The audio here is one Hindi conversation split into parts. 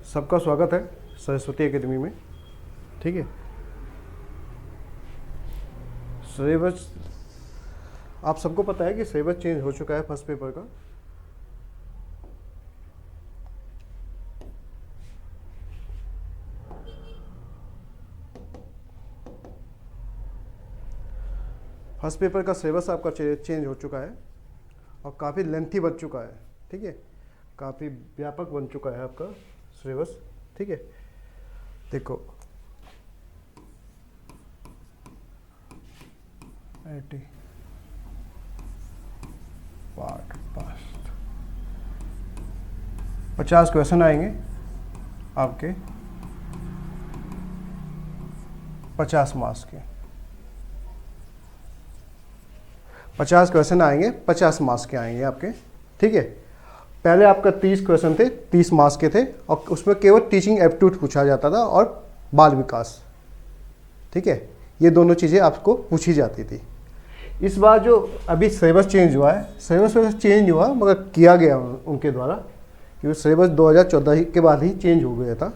सबका स्वागत है सरस्वती एकेडमी में। ठीक है, सिलेबस आप सबको पता है कि सिलेबस चेंज हो चुका है फर्स्ट पेपर का। फर्स्ट पेपर का सिलेबस आपका चेंज हो चुका है और काफ़ी लेंथी बन चुका है। ठीक है, काफ़ी व्यापक बन चुका है आपका सिलेबस। ठीक है, देखो पार्ट पास्ट 50 क्वेश्चन आएंगे आपके 50 मार्क्स के। 50 क्वेश्चन आएंगे, 50 मार्क्स के आएंगे आपके। ठीक है, पहले आपका 30 क्वेश्चन थे, 30 मार्क्स के थे और उसमें केवल टीचिंग एप्टीट्यूड पूछा जाता था और बाल विकास। ठीक है, ये दोनों चीज़ें आपको पूछी जाती थी। इस बार जो अभी सिलेबस चेंज हुआ है, सिलेबस चेंज हुआ मगर किया गया उनके द्वारा, क्योंकि सिलेबस 2014 के बाद ही चेंज हो गया था।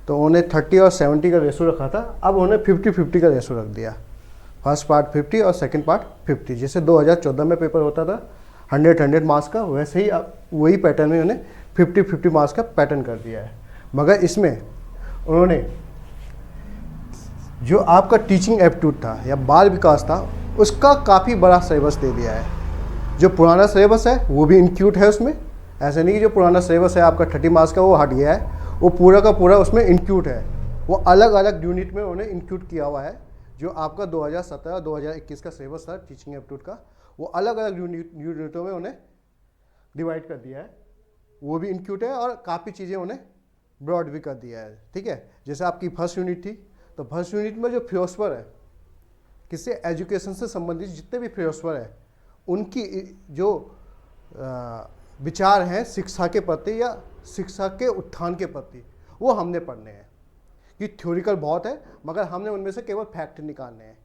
तो उन्होंने 30 और 70 का रेशो रखा था, अब उन्होंने 50-50 का रेशो रख दिया। फर्स्ट पार्ट 50 और सेकंड पार्ट 50। जैसे 2014 में पेपर होता था 100 मार्क्स का, वैसे ही अब वही पैटर्न में उन्होंने 50-50 मार्क्स का पैटर्न कर दिया है। मगर इसमें उन्होंने जो आपका टीचिंग एप्टीट्यूड था या बाल विकास था, उसका काफ़ी बड़ा सिलेबस दे दिया है। जो पुराना सिलेबस है वो भी इंक्लूड है उसमें। ऐसा नहीं कि जो पुराना सिलेबस है आपका 30 मार्क्स का वो हट गया है, वो पूरा का पूरा उसमें इंक्लूड है। वो अलग अलग यूनिट में उन्होंने इंक्लूड किया हुआ है। जो आपका 2017 और 2021 का सिलेबस था टीचिंग एप्टीट्यूड का, वो अलग अलग यूनिटों में उन्हें डिवाइड कर दिया है, वो भी इंक्लूड है। और काफ़ी चीज़ें उन्हें ब्रॉड भी कर दिया है। ठीक है, जैसे आपकी फर्स्ट यूनिट थी, तो फर्स्ट यूनिट में जो फिलोसफर है, किससे एजुकेशन से संबंधित जितने भी फिलोसफर है, उनकी जो विचार हैं शिक्षा के प्रति या शिक्षा के उत्थान के प्रति, वो हमने पढ़ने हैं। कि थ्योरिकल बहुत है मगर हमने उनमें से केवल फैक्ट निकालने हैं।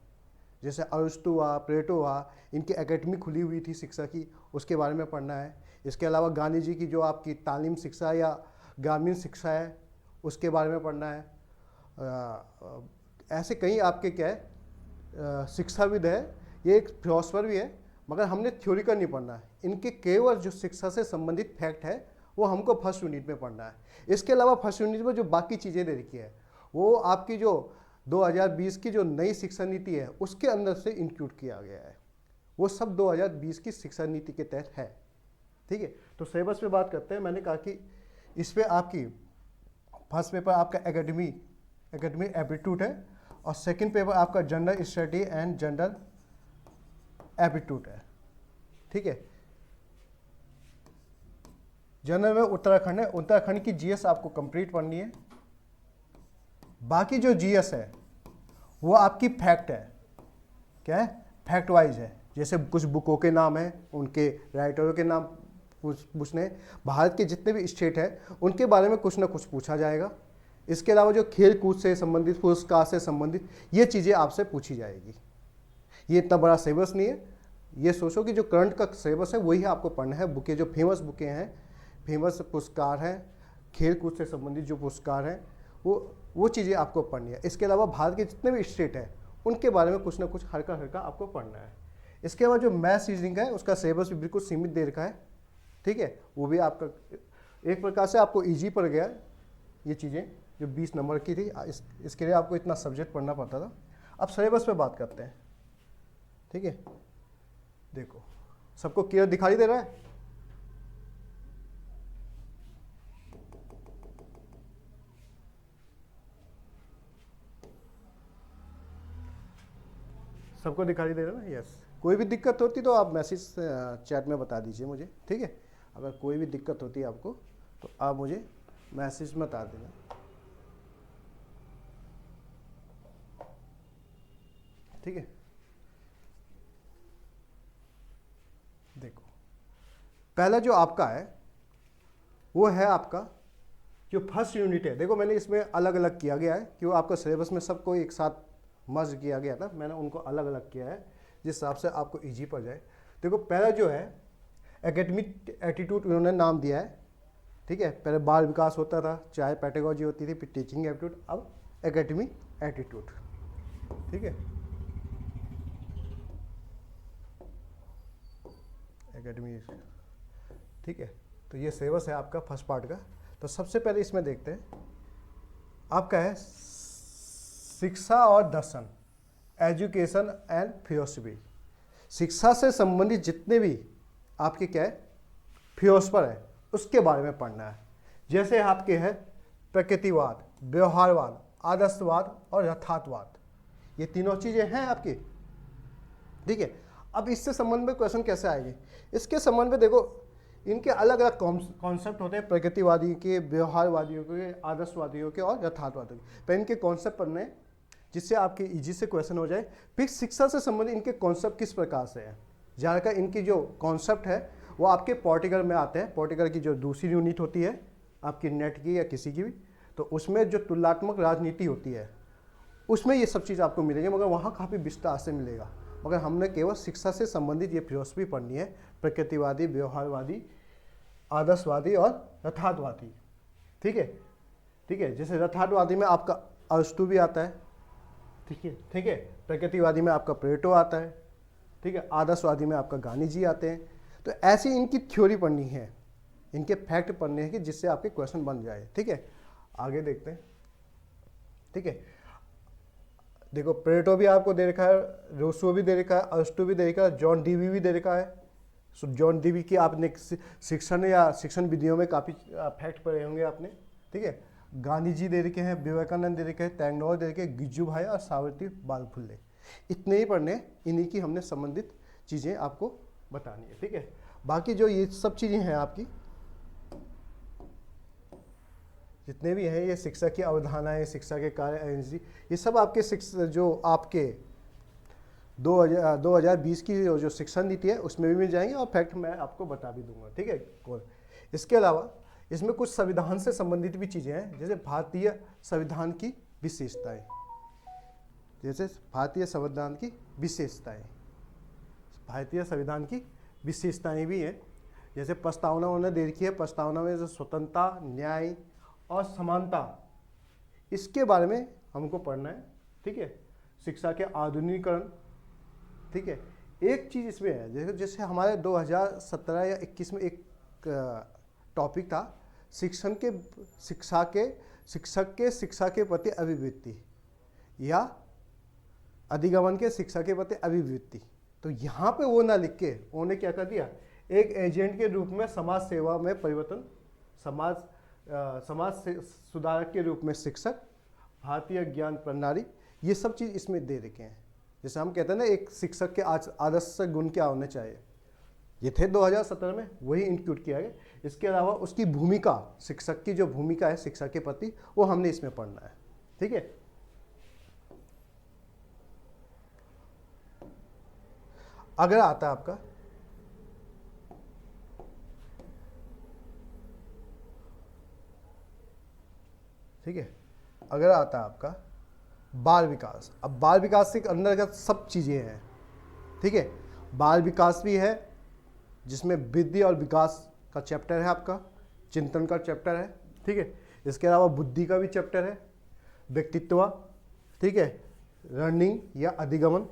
जैसे अरिस्टो हुआ, प्लेटो हुआ, इनकी एकेडमी खुली हुई थी शिक्षा की, उसके बारे में पढ़ना है। इसके अलावा गांधी जी की जो आपकी तालीम शिक्षा या ग्रामीण शिक्षा है, उसके बारे में पढ़ना है। ऐसे कई आपके क्या है शिक्षाविद है, ये एक फिलोसफर भी है, मगर हमने थ्योरिकल नहीं पढ़ना है। इनके केवल जो शिक्षा से संबंधित फैक्ट है वो हमको फर्स्ट यूनिट में पढ़ना है। इसके अलावा फर्स्ट यूनिट में जो बाकी चीज़ें दे रखी है, वो आपकी जो 2020 की जो नई शिक्षा नीति है उसके अंदर से इंक्लूड किया गया है। वो सब 2020 की शिक्षा नीति के तहत है। ठीक है, तो सिलेबस पे बात करते हैं। मैंने कहा कि इस पे आपकी फर्स्ट पेपर आपका एकेडमी एप्टीट्यूड है और सेकंड पेपर आपका general study and general aptitude है। ठीक है, जनरल में उत्तराखंड है, उत्तराखंड की जीएस आपको कंप्लीट पढ़नी है। बाकी जो जीएस है वो आपकी फैक्ट है। क्या है? फैक्ट वाइज है। जैसे कुछ बुकों के नाम हैं, उनके राइटरों के नाम पूछने, भारत के जितने भी स्टेट हैं उनके बारे में कुछ ना कुछ पूछा जाएगा। इसके अलावा जो खेल कूद से संबंधित, पुरस्कार से संबंधित, ये चीज़ें आपसे पूछी जाएगी। ये इतना बड़ा सिलेबस नहीं है। ये सोचो कि जो करंट का सिलेबस है वही आपको पढ़ना है। बुकें जो फेमस बुकें हैं, फेमस पुरस्कार हैं, खेल कूद से संबंधित जो पुरस्कार हैं, वो चीज़ें आपको पढ़नी है। इसके अलावा भारत के जितने भी स्टेट हैं उनके बारे में कुछ ना कुछ हल्का हल्का आपको पढ़ना है। इसके अलावा जो मैथ्स रीजनिंग है उसका सिलेबस भी बिल्कुल सीमित दे रखा है। ठीक है, वो भी आपका एक प्रकार से आपको ईजी पड़ गया है। ये चीज़ें जो 20 नंबर की थी, इसके लिए आपको इतना सब्जेक्ट पढ़ना पड़ता था। अब सिलेबस पे बात करते हैं। ठीक है, देखो सबको क्लियर दिखाई दे रहा है? सबको दिखाई दे रहा है ना? यस। कोई भी दिक्कत होती तो आप मैसेज चैट में बता दीजिए मुझे। ठीक है, अगर कोई भी दिक्कत होती है आपको तो आप मुझे मैसेज में बता देना। ठीक है, देखो पहला जो आपका है वो है आपका जो फर्स्ट यूनिट है। देखो मैंने इसमें अलग अलग किया गया है क्यों आपका सिलेबस में सबको एक साथ मर्ज किया गया था, मैंने उनको अलग अलग किया है जिस हिसाब से आपको इजी पड़ जाए। देखो पहला जो है एकेडमिक एटीट्यूड उन्होंने नाम दिया है। ठीक है, पहले बाल विकास होता था, चाहे पेडागोजी होती थी, फिर टीचिंग एप्टीट्यूड, अब एकेडमी एटीट्यूड। ठीक है, एकेडमी। ठीक है, तो ये सिलेबस है आपका फर्स्ट पार्ट का। तो सबसे पहले इसमें देखते हैं आपका है शिक्षा और दर्शन, एजुकेशन एंड फिलोसफी। शिक्षा से संबंधित जितने भी आपके क्या है फिलोसफर है उसके बारे में पढ़ना है। जैसे आपके है प्रकृतिवाद, व्यवहारवाद, आदर्शवाद और यथार्थवाद, ये तीनों चीज़ें हैं आपकी। ठीक है, अब इससे संबंध में क्वेश्चन कैसे आएंगे, इसके संबंध में देखो इनके अलग अलग कॉन्सेप्ट होते हैं, प्रकृतिवादी के, व्यवहारवादियों के, आदर्शवादियों के और यथार्थवादियों के। पर इनके कॉन्सेप्ट पढ़ने हैं जिससे आपके इजी से क्वेश्चन हो जाए। फिर शिक्षा से संबंधित इनके कॉन्सेप्ट किस प्रकार से है, ज़्यादातर इनकी जो कॉन्सेप्ट है वो आपके पॉलिटिकल में आते हैं। पॉलिटिकल की जो दूसरी यूनिट होती है आपकी नेट की या किसी की भी, तो उसमें जो तुलनात्मक राजनीति होती है उसमें ये सब चीज़ आपको मिलेगी, मगर वहाँ काफ़ी विस्तार से मिलेगा। मगर हमने केवल शिक्षा से संबंधित ये फिलोसफी पढ़नी है, प्रकृतिवादी, व्यवहारवादी, आदर्शवादी और यथार्थवादी। ठीक है, ठीक है, जैसे यथार्थवादी में आपका अरस्तु भी आता है। ठीक है, ठीक है, प्रकृतिवादी में आपका प्लेटो आता है। ठीक है, आदर्शवादी में आपका गांधी जी आते हैं। तो ऐसी इनकी थ्योरी पढ़नी है, इनके फैक्ट पढ़ने हैं कि जिससे आपके क्वेश्चन बन जाए। ठीक है, आगे देखते हैं। ठीक है, देखो प्लेटो भी आपको दे रखा है, रूसो भी दे रखा है, अरस्तु भी दे रखा है, जॉन डीवी भी दे रखा है। सो जॉन डीवी की आपने शिक्षण या शिक्षण विधियों में काफ़ी फैक्ट पढ़े होंगे आपने। ठीक है, गांधी जी दे रखे हैं, विवेकानंद दे रखे हैं, टैगोर दे रखे हैं, गिज्जू भाई और सावित्री बाई फुले, इतने ही पढ़ने, इन्हीं की हमने संबंधित चीज़ें आपको बतानी है। ठीक है, बाकी जो ये सब चीज़ें हैं आपकी जितने भी हैं, ये शिक्षा की अवधारणाएं, शिक्षा के कार्य, एनर्जी, ये सब आपके शिक्षा जो आपके 2020 की जो शिक्षा नीति है उसमें भी मिल जाएंगे और फैक्ट मैं आपको बता भी दूंगा। ठीक है, इसके अलावा इसमें कुछ संविधान से संबंधित भी चीज़ें हैं, जैसे भारतीय संविधान की विशेषताएं, जैसे भारतीय संविधान की विशेषताएं, भारतीय संविधान की विशेषताएं भी हैं। जैसे प्रस्तावना उन्होंने दे रखी है, प्रस्तावना में जो स्वतंत्रता, न्याय और समानता, इसके बारे में हमको पढ़ना है। ठीक है, शिक्षा के आधुनिकीकरण। ठीक है, एक चीज़ इसमें है, जैसे हमारे 2017 या 21 में एक टॉपिक था शिक्षक के शिक्षा के प्रति अभिवृत्ति या अधिगमन के शिक्षा के प्रति अभिवृत्ति। तो यहाँ पे वो ना लिख के उन्होंने क्या कर दिया, एक एजेंट के रूप में समाज सेवा में परिवर्तन, समाज सुधारक के रूप में शिक्षक, भारतीय ज्ञान प्रणाली, ये सब चीज़ इसमें दे रखे हैं। जैसे हम कहते हैं ना एक शिक्षक के आदर्श गुण क्या होने चाहिए, ये थे 2017 में, वही इंक्लूड किया गया। इसके अलावा उसकी भूमिका, शिक्षक की जो भूमिका है शिक्षा के प्रति, वो हमने इसमें पढ़ना है। ठीक है, अगर आता है आपका ठीक है, अगर आता है आपका बाल विकास। अब बाल विकास के अंतर्गत सब चीज़ें हैं। ठीक है, बाल विकास भी है जिसमें वृद्धि और विकास का चैप्टर है, आपका चिंतन का चैप्टर है। ठीक है, इसके अलावा बुद्धि का भी चैप्टर है, व्यक्तित्व, ठीक है, लर्निंग या अधिगमन,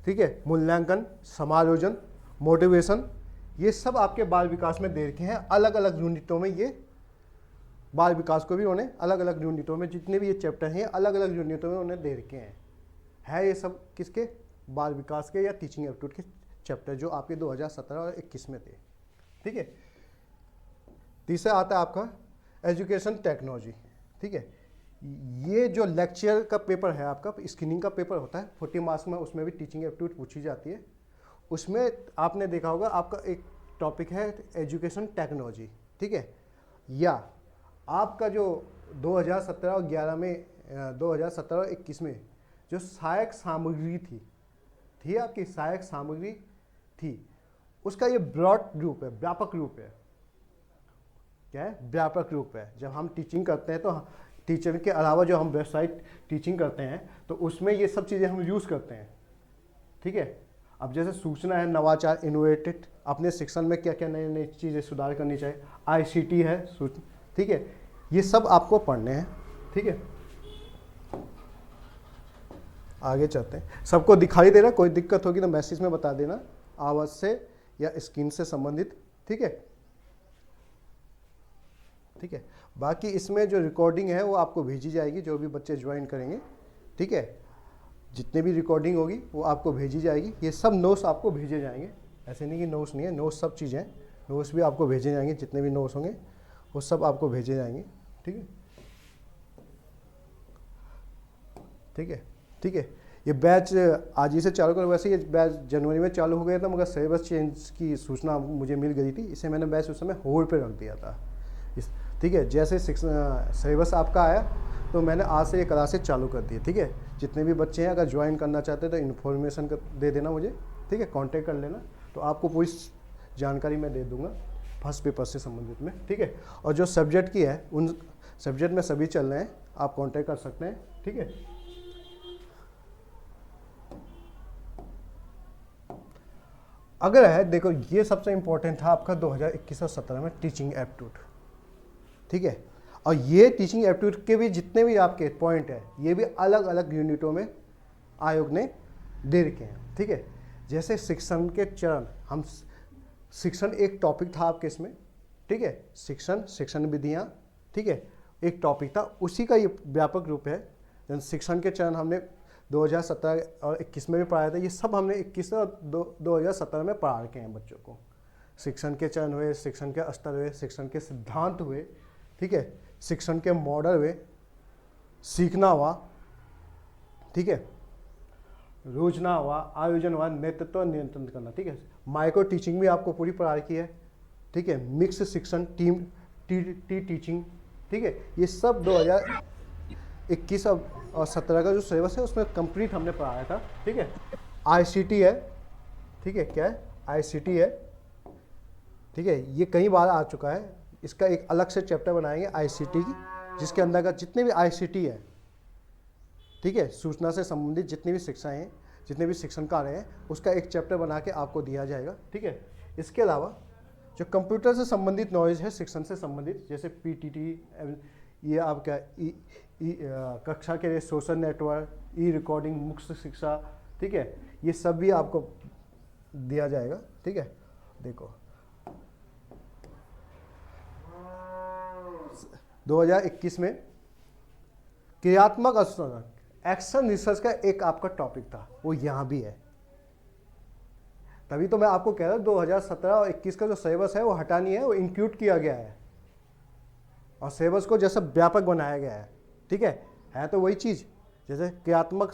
ठीक है, मूल्यांकन, समायोजन, मोटिवेशन, ये सब आपके बाल विकास में दे रखे हैं। अलग अलग यूनिटों में ये बाल विकास को भी उन्हें अलग अलग यूनिटों में, जितने भी ये चैप्टर हैं अलग अलग यूनिटों में उन्हें दे रखे हैं। है ये सब किसके, बाल विकास के या टीचिंग एप्टीट्यूड के चैप्टर जो आपके 2017 और 21 में थे। ठीक है, तीसरा आता है आपका एजुकेशन टेक्नोलॉजी। ठीक है, ये जो लेक्चर का पेपर है आपका, स्क्रीनिंग का पेपर होता है 40 मार्क्स में, उसमें भी टीचिंग एप्टीट्यूड पूछी जाती है। उसमें आपने देखा होगा आपका एक टॉपिक है एजुकेशन टेक्नोलॉजी। ठीक है, या आपका जो 2017 और 11 में 2017 और 21 में जो सहायक सामग्री थी आपकी सहायक सामग्री थी, उसका ये ब्रॉड रूप है, व्यापक रूप है। क्या है, व्यापक रूप है। जब हम टीचिंग करते हैं तो टीचर के अलावा जो हम वेबसाइट टीचिंग करते हैं तो उसमें ये सब चीज़ें हम यूज़ करते हैं। ठीक है, अब जैसे सूचना है, नवाचार, इनोवेटेड, अपने शिक्षण में क्या क्या नई नई चीज़ें सुधार करनी चाहिए, ICT है, ठीक है, ये सब आपको पढ़ने हैं, ठीक है। आगे चलते हैं। सबको दिखाई दे रहा है? कोई दिक्कत होगी तो मैसेज में बता देना, आवाज़ से या स्क्रीन से संबंधित, ठीक है, ठीक है। बाकी इसमें जो रिकॉर्डिंग है वो आपको भेजी जाएगी, जो भी बच्चे ज्वाइन करेंगे, ठीक है, जितने भी रिकॉर्डिंग होगी वो आपको भेजी जाएगी। ये सब नोट्स आपको भेजे जाएंगे, ऐसे नहीं कि नोट्स नहीं है, नोट्स सब चीज़ें हैं, नोट्स भी आपको भेजे जाएंगे, जितने भी नोट्स होंगे वो सब आपको भेजे जाएंगे, ठीक है, ठीक है, ठीक है। ये बैच आज ही से चालू करो, वैसे ये बैच जनवरी में चालू हो गया था, मगर सिलेबस चेंज की सूचना मुझे मिल गई थी, इसे मैंने बैच उस समय होल्ड पे रख दिया था, ठीक है। जैसे सिलेबस आपका आया तो मैंने आज से ये क्लासेज चालू कर दी, ठीक है। जितने भी बच्चे हैं अगर ज्वाइन करना चाहते हैं तो इन्फॉर्मेशन दे देना मुझे, ठीक है, कांटेक्ट कर लेना, तो आपको पूरी जानकारी मैं दे दूंगा फर्स्ट पेपर से संबंधित में, ठीक है। और जो सब्जेक्ट की है उन सब्जेक्ट में सभी चल रहे हैं, आप कांटेक्ट कर सकते हैं, ठीक है। अगर है, देखो ये सबसे इम्पोर्टेंट था आपका 2021 और 17 में टीचिंग एप्टीट्यूड, ठीक है। और ये टीचिंग एप्टीट्यूड के भी जितने भी आपके पॉइंट है ये भी अलग अलग यूनिटों में आयोग ने दे रखे हैं, ठीक है। जैसे शिक्षण के चरण, हम शिक्षण एक टॉपिक था आपके इसमें, ठीक है, शिक्षण विधियाँ, ठीक है, एक टॉपिक था, उसी का ये व्यापक रूप है। शिक्षण के चरण हमने 2017 और 21 में भी पढ़ाया था, ये सब हमने 21 और 2017 में पढ़ा रखे हैं बच्चों को। शिक्षण के चरण हुए, शिक्षण के स्तर हुए, शिक्षण के सिद्धांत हुए, ठीक है, शिक्षण के मॉडल हुए, सीखना हुआ, ठीक है, योजना हुआ, आयोजन हुआ, नेतृत्व नियंत्रण करना, ठीक है। माइक्रो टीचिंग भी आपको पूरी पढ़ा रखी है, ठीक है, मिक्स शिक्षण, टीम टीचिंग, ठीक है, ये सब 2021 और 17 का जो सिलेबस है उसमें कंप्लीट हमने पढ़ाया था, ठीक है। ICT है, ठीक है, क्या है, ICT है, ठीक है, ये कई बार आ चुका है, इसका एक अलग से चैप्टर बनाएंगे ICT की, जिसके अंदर का जितने भी ICT है, ठीक है, सूचना से संबंधित जितनी भी शिक्षाएं हैं, जितने भी शिक्षण कार्य हैं, उसका एक चैप्टर बना के आपको दिया जाएगा, ठीक है। इसके अलावा जो कंप्यूटर से संबंधित नॉलेज है, शिक्षण से संबंधित, जैसे PTT, ये आपका कक्षा के लिए सोशल नेटवर्क, रिकॉर्डिंग, मुक्त शिक्षा, ठीक है, ये सब भी आपको दिया जाएगा, ठीक है। देखो 2021 में क्रियात्मक अनुसंधान, एक्शन रिसर्च का एक आपका टॉपिक था, वो यहाँ भी है। तभी तो मैं आपको कह रहा हूँ 2017 और 21 का जो सिलेबस है वो हटा नहीं है, वो इंक्लूड किया गया है और सिलेबस को जैसे व्यापक बनाया गया है, ठीक है तो वही चीज़, जैसे क्रियात्मक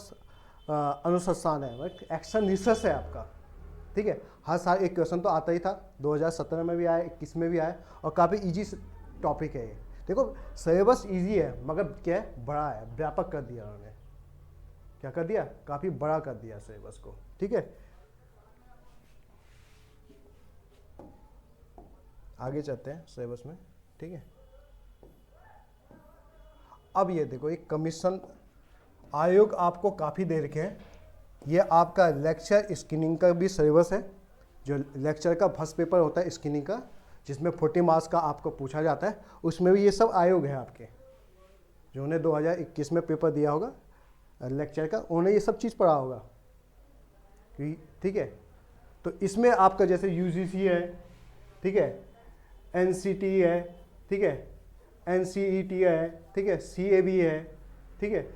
अनुसंधान है, एक्शन रिसर्च है आपका, ठीक है। हर साल एक क्वेश्चन तो आता ही था, 2017 में भी आया, 21 में भी आया, और काफ़ी इजी टॉपिक है ये। देखो सिलेबस इजी है मगर क्या है, बड़ा है, व्यापक कर दिया उन्होंने, क्या कर दिया, काफ़ी बड़ा कर दिया सिलेबस को, ठीक है। आगे चलते हैं सिलेबस में, ठीक है। अब ये देखो, एक कमीशन आयोग आपको काफ़ी दे रखे हैं, ये आपका लेक्चर स्क्रीनिंग का भी सिलेबस है, जो लेक्चर का फर्स्ट पेपर होता है स्क्रीनिंग का, जिसमें 40 मार्क्स का आपको पूछा जाता है, उसमें भी ये सब आयोग है आपके, जो उन्हें 2021 में पेपर दिया होगा लेक्चर का, उन्हें ये सब चीज़ पढ़ा होगा, ठीक है। तो इसमें आपका जैसे UGC है, ठीक है, NCT है, ठीक है, NCET है, ठीक है, CAB है, ठीक है,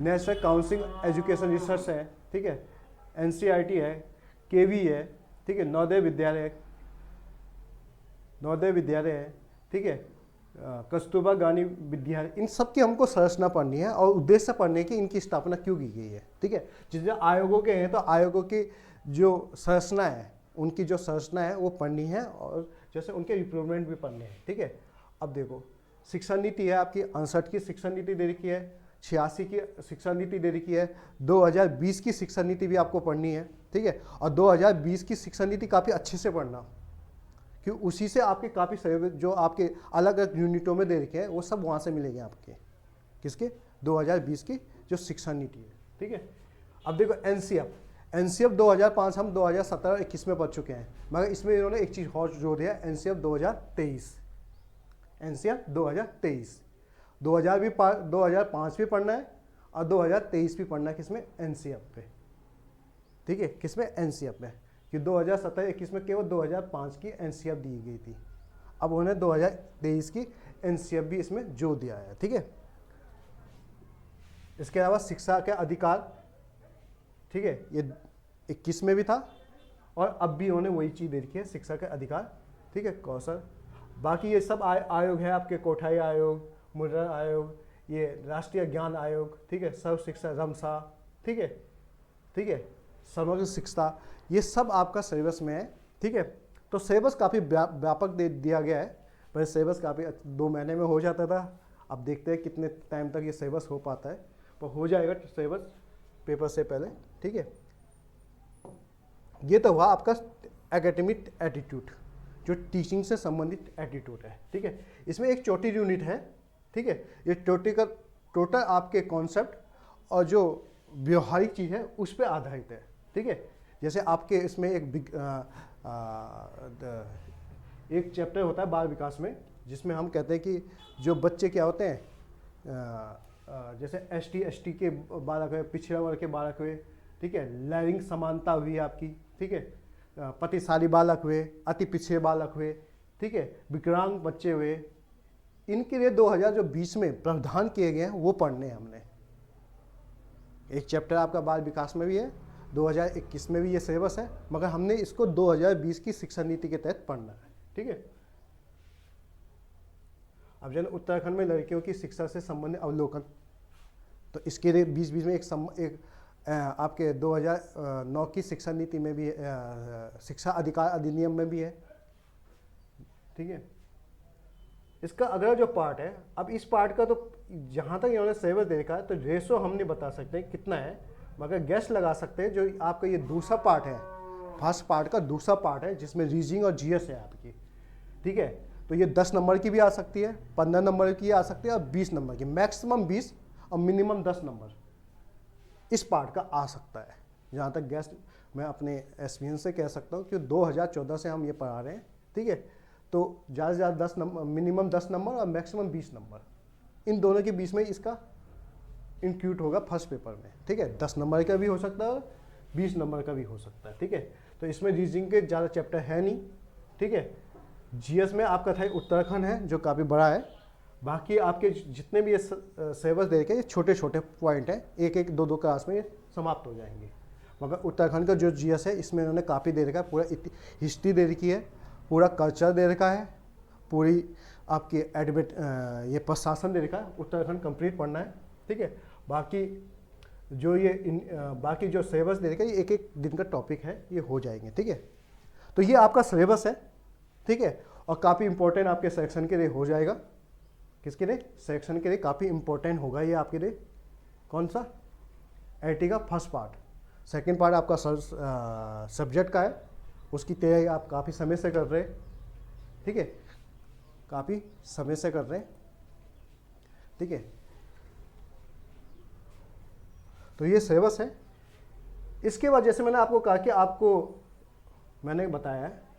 नेशनल काउंसिल एजुकेशन रिसर्च है, ठीक है, NCERT है, KB है, ठीक है, नवोदय विद्यालय है, ठीक है, कस्तूरबा गांधी विद्यालय, इन सब की हमको संरचना पढ़नी है और उद्देश्य पढ़ने की, इनकी स्थापना क्यों की गई है, ठीक है। जितने आयोगों के हैं तो आयोगों की जो संरचना है, उनकी जो संरचना है वो पढ़नी है, और जैसे उनके रिप्रूवमेंट भी पढ़ने हैं, ठीक है। अब देखो शिक्षा नीति है आपकी, 68 की शिक्षा नीति दे रखी है, 86 की शिक्षा नीति दे रखी है, 2020 की शिक्षा नीति भी आपको पढ़नी है, ठीक है। और 2020 की शिक्षा नीति काफ़ी अच्छे से पढ़ना, क्योंकि उसी से आपके काफ़ी जो आपके अलग अलग यूनिटों में दे रखे हैं वो सब वहाँ से मिलेंगे आपके, किसके, 2020 की जो शिक्षा नीति है, ठीक है। अब देखो NCF 2005 हम 2017 और 21 में पढ़ चुके हैं, मगर इसमें इन्होंने एक चीज़ और जोड़ दिया, NCF 2023, एनसीईआरटी 2023। 2005 भी पढ़ना है और 2023 भी पढ़ना है, किसमें, एनसीईआरटी पे, ठीक है, किसमें, एनसीईआरटी में, कि 2017-21 में केवल 2005 की एनसीईआरटी दी गई थी, अब उन्हें 2023 की एनसीईआरटी भी इसमें जोड़ दिया है, ठीक है। इसके अलावा शिक्षा के अधिकार, ठीक है, ये 21 में भी था और अब भी उन्होंने वही चीज़ दे रखी है, शिक्षा के अधिकार, ठीक है, कौशल। बाकी ये सब आयोग है आपके, कोठारी आयोग, मुद्रा आयोग, ये राष्ट्रीय ज्ञान आयोग, ठीक है, सर्व शिक्षा रमसा, ठीक है, ठीक है, समग्र शिक्षा, ये सब आपका सिलेबस में है, ठीक है। तो सिलेबस काफ़ी व्यापक दे दिया गया है, पर सिलेबस काफ़ी 2 महीने में हो जाता था, अब देखते हैं कितने टाइम तक ये सिलेबस हो पाता है, पर हो जाएगा सिलेबस पेपर से पहले, ठीक है। ये तो हुआ आपका एकेडमिक एटीट्यूड, जो टीचिंग से संबंधित एटीट्यूड है, ठीक है। इसमें एक छोटी यूनिट है, ठीक है, ये टोटल आपके कॉन्सेप्ट और जो व्यवहारिक चीज़ है उस पर आधारित है, ठीक है। जैसे आपके इसमें एक चैप्टर होता है बाल विकास में, जिसमें हम कहते हैं कि जो बच्चे क्या होते हैं, जैसे ST के बालक हुए, पिछड़ा वर्ग के बालक हुए, ठीक है, लैंगिक समानता हुई आपकी, ठीक है, प्रतिशाली बालक हुए, अति पिछड़े बालक हुए, ठीक है, विकलांग बच्चे हुए, इनके लिए 2020 में प्रावधान किए गए हैं वो पढ़ने हैं हमने। एक चैप्टर आपका बाल विकास में भी है, 2021 में भी ये सिलेबस है, मगर हमने इसको 2020 की शिक्षा नीति के तहत पढ़ना है, ठीक है। अब जैसे उत्तराखंड में लड़कियों की शिक्षा से संबंधित अवलोकन, तो इसके लिए 2020 में एक आपके 2009 की शिक्षा नीति में भी शिक्षा अधिकार अधिनियम में भी है, ठीक है। इसका अगला जो पार्ट है, अब इस पार्ट का तो जहाँ तक इन्होंने सिलेबस दे रखा है तो रेशो हम नहीं बता सकते कितना है, मगर गैस लगा सकते हैं। जो आपका ये दूसरा पार्ट है, फर्स्ट पार्ट का दूसरा पार्ट है, जिसमें रीजनिंग और जीएस है आपकी, ठीक है। तो ये 10 नंबर की भी आ सकती है, 15 नंबर की आ सकती है और 20 नंबर की, मैक्सिमम 20 और मिनिमम 10 नंबर इस पार्ट का आ सकता है। जहाँ तक गैस मैं अपने एक्सपीरियंस से कह सकता हूँ कि 2014 से हम ये पढ़ा रहे हैं, ठीक है। तो ज़्यादा से ज़्यादा 10 नंबर, मिनिमम 10 नंबर और मैक्सिमम 20 नंबर, इन दोनों के बीच में इसका इंक्लूड होगा फर्स्ट पेपर में, ठीक है। 10 नंबर का भी हो सकता है, 20 नंबर का भी हो सकता है, ठीक है। तो इसमें रीजनिंग के ज़्यादा चैप्टर है नहीं, ठीक है। जीएस में आपका था उत्तराखंड है जो काफ़ी बड़ा है, बाकी आपके जितने भी ये सिलेबस दे के ये छोटे छोटे पॉइंट हैं, एक एक दो क्लास में ये समाप्त हो जाएंगे। मगर उत्तराखंड का जो जीएस है इसमें इन्होंने काफ़ी दे रखा है, पूरा हिस्ट्री दे रखी है, पूरा कल्चर दे रखा है, पूरी आपकी ये प्रशासन दे रखा है। उत्तराखंड कंप्लीट पढ़ना है, ठीक है। बाकी जो बाकी जो सिलेबस दे रखा है ये एक एक दिन का टॉपिक है, ये हो जाएंगे, ठीक है। तो ये आपका सिलेबस है, ठीक है, और काफ़ी इंपॉर्टेंट आपके सेक्शन के लिए हो जाएगा। किसके लिए? सेक्शन के लिए काफ़ी इंपॉर्टेंट होगा ये आपके लिए। कौन सा? आईटी का फर्स्ट पार्ट। सेकंड पार्ट आपका सब्जेक्ट का है, उसकी तैयारी आप काफ़ी समय से कर रहे हैं, ठीक है, काफ़ी समय से कर रहे हैं, ठीक है। तो ये सिलेबस है। इसके बाद जैसे मैंने आपको कहा कि आपको मैंने बताया है,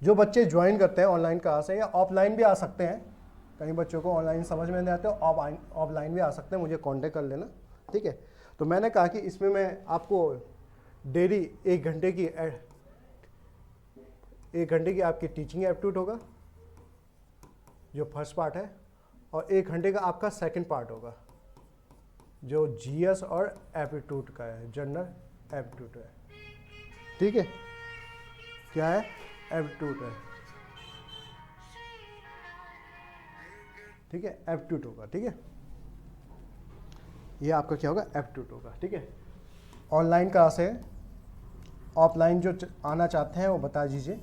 जो बच्चे ज्वाइन करते हैं ऑनलाइन क्लास है या ऑफलाइन भी आ सकते हैं, कई बच्चों को ऑनलाइन समझ में नहीं आते, ऑफलाइन भी आ सकते हैं, मुझे कांटेक्ट कर लेना, ठीक है। तो मैंने कहा कि इसमें मैं आपको डेली 1 घंटे की आपकी टीचिंग एप्टीट्यूड होगा जो फर्स्ट पार्ट है, और 1 घंटे का आपका सेकंड पार्ट होगा जो जीएस और एप्टीट्यूड का है, जनरल एप्टीट्यूड है, ठीक है। क्या है? एप्टीट्यूड है, ठीक है, एप्टीट्यूड होगा, ठीक है। ये आपका क्या होगा? एप्टीट्यूड होगा, ठीक है। ऑनलाइन क्लास है, ऑफलाइन जो आना चाहते हैं वो बता दीजिए।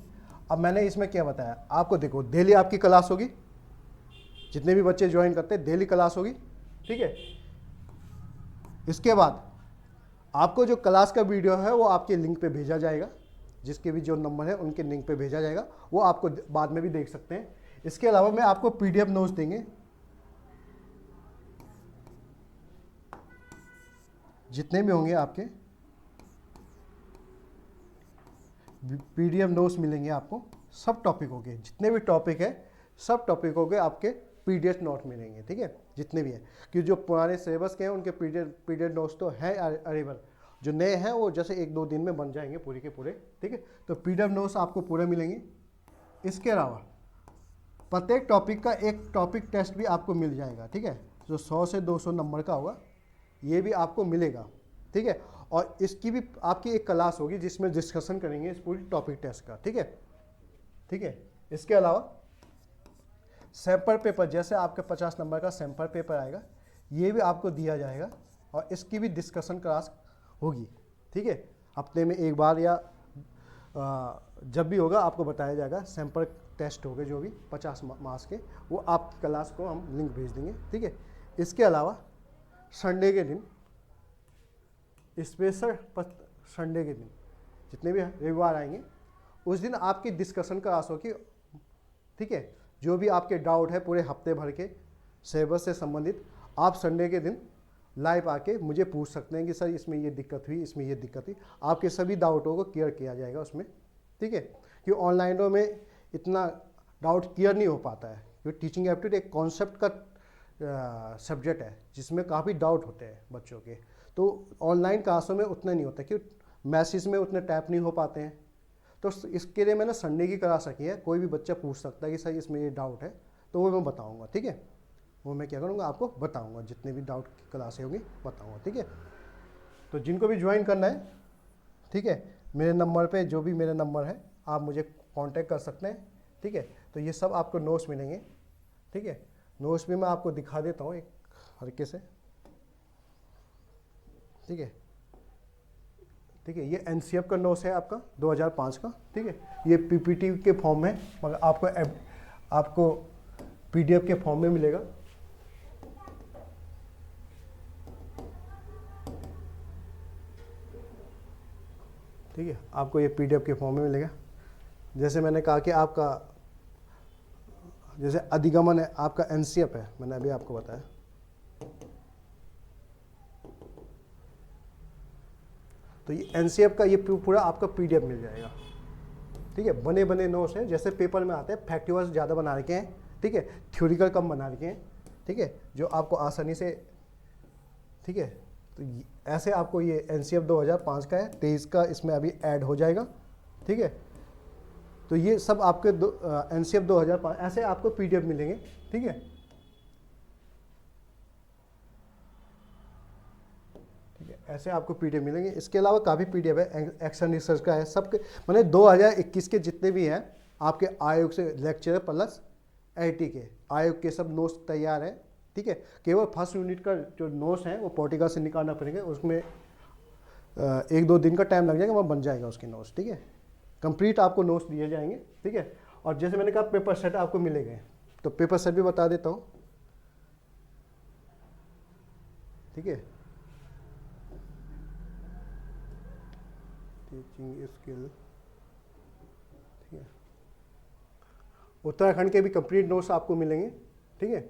अब मैंने इसमें क्या बताया आपको, देखो डेली आपकी क्लास होगी, जितने भी बच्चे ज्वाइन करते हैं डेली क्लास होगी, ठीक है। इसके बाद आपको जो क्लास का वीडियो है वो आपके लिंक पे भेजा जाएगा, जिसके भी जो नंबर है उनके लिंक पे भेजा जाएगा, वो आपको बाद में भी देख सकते हैं। इसके अलावा मैं आपको पीडीएफ नोट्स देंगे, जितने भी होंगे आपके पीडीएफ नोट्स मिलेंगे आपको सब टॉपिकों के, जितने भी टॉपिक है सब टॉपिकों के आपके पीडीएफ नोट मिलेंगे, ठीक है, जितने भी हैं, क्योंकि जो पुराने सिलेबस के हैं उनके पीडीएफ नोट्स तो हैं अवेलेबल, जो नए हैं वो जैसे 1-2 दिन में बन जाएंगे पूरे के पूरे, ठीक है। तो पीडीएफ नोट्स आपको पूरे मिलेंगे। इसके अलावा प्रत्येक टॉपिक का एक टॉपिक टेस्ट भी आपको मिल जाएगा, ठीक है, जो 100 से 200 नंबर का होगा, ये भी आपको मिलेगा, ठीक है। और इसकी भी आपकी एक क्लास होगी जिसमें डिस्कशन करेंगे इस पूरी टॉपिक टेस्ट का, ठीक है, ठीक है। इसके अलावा सैम्पल पेपर, जैसे आपके 50 नंबर का सैम्पल पेपर आएगा, ये भी आपको दिया जाएगा और इसकी भी डिस्कशन क्लास होगी, ठीक है। हफ्ते में एक बार या जब भी होगा आपको बताया जाएगा। सैम्पल टेस्ट होंगे जो भी 50 मार्क्स के, वो आप क्लास को हम लिंक भेज देंगे, ठीक है। इसके अलावा संडे के दिन, स्पेशल संडे के दिन जितने भी रविवार आएंगे उस दिन आपकी डिस्कशन क्लास होगी, ठीक है। जो भी आपके डाउट है पूरे हफ्ते भर के सिलेबस से संबंधित, आप संडे के दिन लाइव आके मुझे पूछ सकते हैं कि सर इसमें ये दिक्कत हुई, इसमें ये दिक्कत हुई, आपके सभी डाउटों को क्लियर किया जाएगा उसमें, ठीक है। क्योंकि ऑनलाइनों में इतना डाउट क्लियर नहीं हो पाता है, क्योंकि टीचिंग एप्टीट्यूड एक कॉन्सेप्ट का सब्जेक्ट है जिसमें काफ़ी डाउट होते हैं बच्चों के, तो ऑनलाइन क्लासों में उतना नहीं होता, क्योंकि मैसेज में उतने टैप नहीं हो पाते हैं। तो इसके लिए मैंने संडे की क्लास रखी है, कोई भी बच्चा पूछ सकता है कि सर इसमें ये डाउट है, तो वो मैं बताऊंगा, ठीक है। वो मैं क्या करूँगा, आपको बताऊंगा, जितने भी डाउट की क्लासें होंगी बताऊंगा, ठीक है। तो जिनको भी ज्वाइन करना है, ठीक है, मेरे नंबर पे, जो भी मेरा नंबर है, आप मुझे कांटेक्ट कर सकते हैं, ठीक है। तो ये सब आपको नोट्स मिलेंगे, ठीक है। नोट्स भी मैं आपको दिखा देता हूँ एक हल्के से, ठीक है, ठीक है। ये एनसीएफ का नोट्स है आपका 2005 का, ठीक है। ये पीपीटी के फॉर्म में, मगर आपको पीडीएफ के फॉर्म में मिलेगा, ठीक है। आपको ये पीडीएफ के फॉर्म में मिलेगा। जैसे मैंने कहा कि आपका जैसे अधिगमन है, आपका एनसीएफ है, मैंने अभी आपको बताया, तो ये एनसीएफ का ये पूरा आपका पीडीएफ मिल जाएगा, ठीक है। बने बने नोट्स हैं, जैसे पेपर में आते हैं, फैक्टिवर्स ज़्यादा बना रखे हैं, ठीक है, थ्योरिकल कम बना रखे हैं, ठीक है, जो आपको आसानी से, ठीक है। तो ऐसे आपको ये एनसीएफ 2005 का है, 23 का इसमें अभी ऐड हो जाएगा, ठीक है। तो ये सब आपके एनसीएफ 2005 ऐसे आपको पीडीएफ मिलेंगे, ठीक है, ठीक है। ऐसे आपको पीडीएफ मिलेंगे। इसके अलावा काफ़ी पीडीएफ है, एक्शन रिसर्च का है, सबके मैंने 2021 के जितने भी हैं आपके आयोग से लेक्चर प्लस आईटी के आयोग के सब नोट्स तैयार हैं, ठीक है। केवल फर्स्ट यूनिट का जो नोट्स हैं वो पॉटिका से निकालना पड़ेगा, उसमें 1-2 दिन का टाइम लग जाएगा, वहाँ बन जाएगा उसके नोट्स, ठीक है। कंप्लीट आपको नोट्स दिए जाएंगे, ठीक है। और जैसे मैंने कहा पेपर सेट आपको मिलेंगे, तो पेपर सेट भी बता देता हूँ, ठीक है। टीचिंग स्किल, ठीक है। उत्तराखंड के भी कंप्लीट नोट्स आपको मिलेंगे, ठीक है।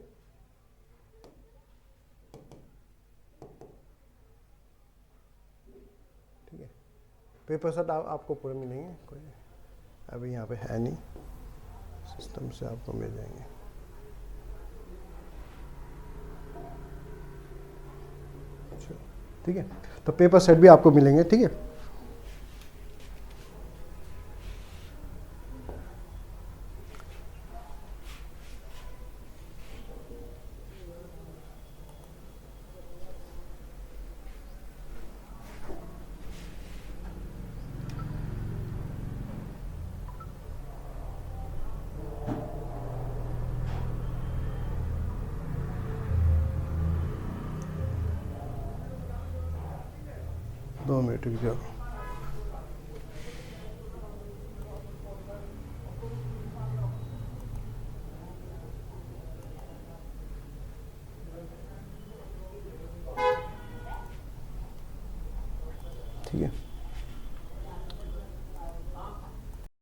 ठीक है, पेपर सेट आपको पूरे मिलेंगे, कोई अभी यहाँ पे है नहीं, सिस्टम से आपको मिल जाएंगे। ठीक है, तो पेपर सेट भी आपको मिलेंगे, ठीक है। दो मिनट रुक जाओ। ठीक है।